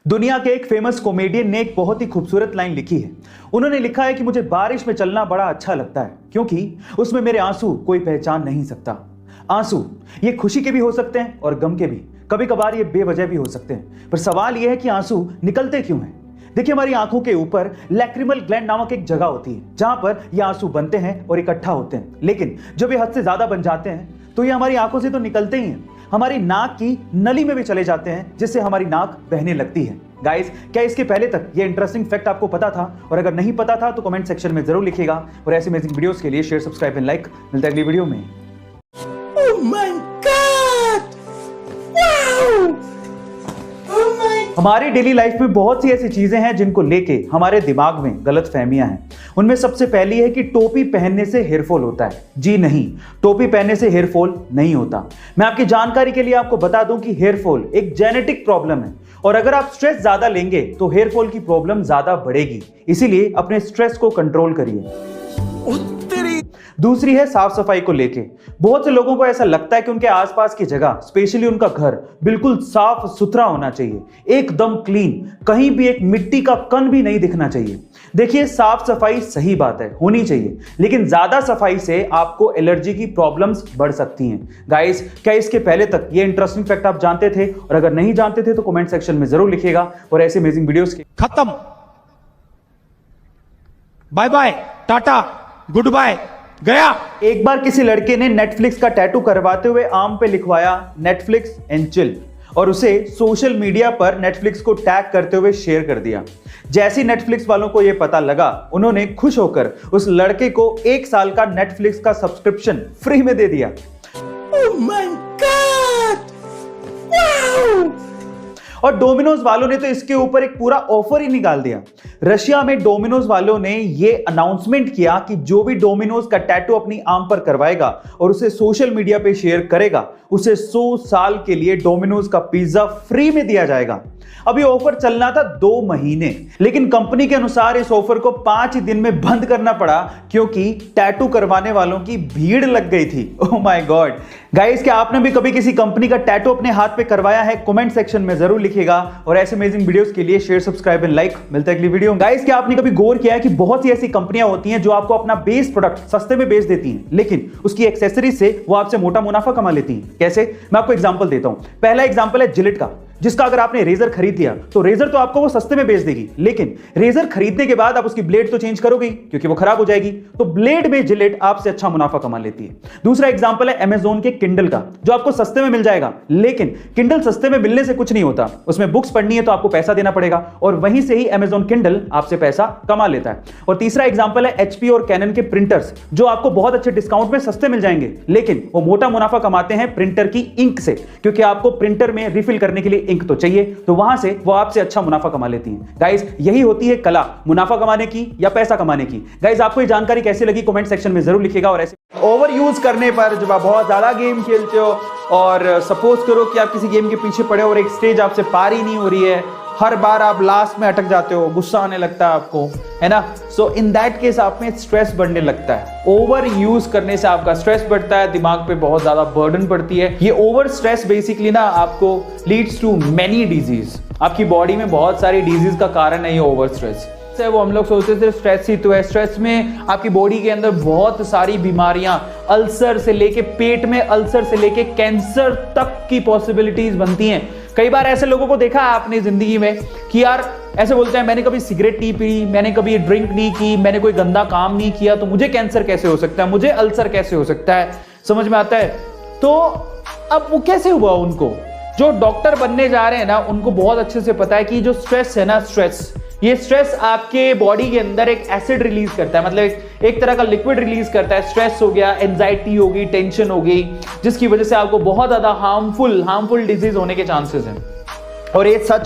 दुनिया के एक फेमस कॉमेडियन ने एक बहुत ही खूबसूरत लाइन लिखी है। उन्होंने लिखा है कि मुझे बारिश में चलना बड़ा अच्छा लगता है क्योंकि उसमें मेरे आंसू कोई पहचान नहीं सकता। आंसू ये खुशी के भी हो सकते हैं और गम के भी, कभी कभार ये बेवजह भी हो सकते हैं। पर सवाल यह है कि आंसू निकलते क्यों हैं? देखिए, हमारी आंखों के ऊपर लैक्रिमल ग्लैंड नामक एक जगह होती है जहां पर ये आंसू बनते हैं और इकट्ठा होते हैं। लेकिन जब ये हद से ज्यादा बन जाते हैं तो ये हमारी आंखों से तो निकलते ही हैं, हमारी नाक की नली में भी चले जाते हैं, जिससे हमारी नाक बहने लगती है। गाइस, क्या इसके पहले तक ये इंटरेस्टिंग फैक्ट आपको पता था? और अगर नहीं पता था तो कमेंट सेक्शन में जरूर लिखिएगा। और ऐसे अमेजिंग वीडियोस के लिए शेयर, सब्सक्राइब एंड लाइक। मिलता है अगली वीडियो में। Oh my God! Wow! Oh my! हमारी डेली लाइफ में बहुत सी ऐसी चीजें हैं जिनको लेके हमारे दिमाग में गलत फहमियां हैं। उनमें सबसे पहली है कि टोपी पहनने से हेयरफॉल होता है। जी नहीं, टोपी पहनने से हेयरफॉल नहीं होता। मैं आपकी जानकारी के लिए आपको बता दूं कि हेयरफॉल एक जेनेटिक प्रॉब्लम है और अगर आप स्ट्रेस ज्यादा लेंगे तो हेयरफॉल की प्रॉब्लम ज्यादा बढ़ेगी। इसीलिए अपने स्ट्रेस को कंट्रोल करिए। दूसरी है साफ सफाई को लेके। बहुत से लोगों को ऐसा लगता है कि उनके आसपास की जगह, स्पेशली उनका घर, बिल्कुल साफ सुथरा होना चाहिए, एकदम क्लीन, कहीं भी एक मिट्टी का कण भी नहीं दिखना चाहिए। देखिए, साफ सफाई सही बात है, होनी चाहिए, लेकिन ज्यादा सफाई से आपको एलर्जी की प्रॉब्लम्स बढ़ सकती हैं। गाइस, क्या इसके पहले तक ये इंटरेस्टिंग फैक्ट आप जानते थे? और अगर नहीं जानते थे तो कमेंट सेक्शन में जरूर लिखिएगा। और ऐसे अमेजिंग वीडियोस के खत्म। Bye bye, tata, good bye, गया। एक बार किसी लड़के ने नेटफ्लिक्स का टैटू करवाते हुए आर्म पे लिखवाया नेटफ्लिक्स एंड चिल और उसे सोशल मीडिया पर नेटफ्लिक्स को टैग करते हुए शेयर कर दिया। जैसे ही नेटफ्लिक्स वालों को यह पता लगा, उन्होंने खुश होकर उस लड़के को 1 साल का नेटफ्लिक्स का सब्सक्रिप्शन फ्री में दे दिया। Oh my God! Wow! और डोमिनोज वालों ने तो इसके ऊपर एक पूरा ऑफर ही निकाल दिया। रशिया में डोमिनोज वालों ने यह अनाउंसमेंट किया कि जो भी डोमिनोज का टैटू अपनी आर्म पर करवाएगा और उसे सोशल मीडिया पे शेयर करेगा, उसे 100 साल के लिए डोमिनोज का पिज्जा फ्री में दिया जाएगा। अब ये ऑफर चलना था 2 महीने, लेकिन कंपनी के अनुसार इस ऑफर को 5 ही दिन में बंद करना पड़ा क्योंकि टैटू करवाने वालों की भीड़ लग गई थी। Oh my God. गाइस, क्या आपने भी कभी किसी कंपनी का टैटू अपने हाथ पे करवाया है? कमेंट सेक्शन में जरूर लिखिएगा। और ऐसे अमेजिंग वीडियोस के लिए शेयर, सब्सक्राइब एंड लाइक। मिलता है अगली वीडियो। गाइस, क्या आपने कभी गौर किया है कि बहुत सी ऐसी कंपनियां होती हैं जो आपको अपना बेस प्रोडक्ट सस्ते में बेच देती हैं, लेकिन उसकी एक्सेसरीज से वो आपसे मोटा मुनाफा कमा लेती हैं? कैसे? मैं आपको एग्जांपल देता हूं। पहला एग्जांपल है जिलेट का, जिसका अगर आपने रेजर खरीद लिया तो रेजर तो आपको वो सस्ते में बेच देगी, लेकिन रेजर खरीदने के बाद आप उसकी ब्लेड तो चेंज करोगे क्योंकि वो खराब हो जाएगी, तो ब्लेड में जिलेट आपसे अच्छा मुनाफा कमा लेती है। दूसरा एग्जांपल है अमेज़न के किंडल का, जो आपको सस्ते में मिल जाएगा, लेकिन किंडल सस्ते में मिलने से कुछ नहीं होता, उसमें बुक्स पढ़नी है तो आपको पैसा देना पड़ेगा और वहीं से ही अमेज़न किंडल आपसे पैसा कमा लेता है। और तीसरा एग्जांपल है एचपी और कैनन के प्रिंटर्स, जो आपको बहुत अच्छे डिस्काउंट में सस्ते मिल जाएंगे, लेकिन वो मोटा मुनाफा कमाते हैं प्रिंटर की इंक से, क्योंकि आपको प्रिंटर में रिफिल करने के लिए इंक तो चाहिए, तो वहां से वो आपसे अच्छा मुनाफा कमा लेती हैं। गाइस, यही होती है कला, मुनाफा कमाने की या पैसा कमाने की। गाइस, आपको ये जानकारी कैसी लगी कमेंट सेक्शन में जरूर लिखिएगा। और ऐसे ओवर यूज करने पर, जब आप बहुत ज्यादा गेम खेलते हो और सपोज करो कि आप किसी गेम के पीछे पड़े हो और एक स्टेज आपसे पार ही नहीं हो रही है, हर बार आप लास्ट में अटक जाते हो, गुस्सा आने लगता है आपको, है ना? सो इन दैट केस आप में स्ट्रेस बढ़ने लगता है। ओवर यूज करने से आपका स्ट्रेस बढ़ता है, दिमाग पे बहुत ज्यादा बर्डन पड़ती है। ये ओवर स्ट्रेस बेसिकली ना आपको लीड्स टू मेनी डिजीज। आपकी बॉडी में बहुत सारी डिजीज का कारण है ये ओवर स्ट्रेस है। वो हम लोग सोचते थे स्ट्रेस ही तो है। स्ट्रेस में आपकी बॉडी के अंदर बहुत सारी बीमारियां, अल्सर से लेके पेट में अल्सर से लेके कैंसर तक की पॉसिबिलिटीज बनती हैं। कई बार ऐसे लोगों को देखा है आपने जिंदगी में कि यार ऐसे बोलते हैं, मैंने कभी सिगरेट नहीं पी, मैंने कभी ड्रिंक नहीं की, मैंने कोई गंदा काम नहीं किया, तो मुझे कैंसर कैसे हो सकता है, मुझे अल्सर कैसे हो सकता है? समझ में आता है? तो अब वो कैसे हुआ? उनको जो डॉक्टर बनने जा रहे हैं ना, उनको बहुत अच्छे से पता है कि जो स्ट्रेस है ना, ये स्ट्रेस आपके बॉडी के अंदर एक एसिड रिलीज करता है, मतलब एक तरह का लिक्विड रिलीज करता है। स्ट्रेस हो गया, एंजाइटी हो गई, टेंशन हो गई, जिसकी वजह से आपको बहुत ज्यादा हार्मफुल डिजीज होने के चांसेस हैं। और ये सच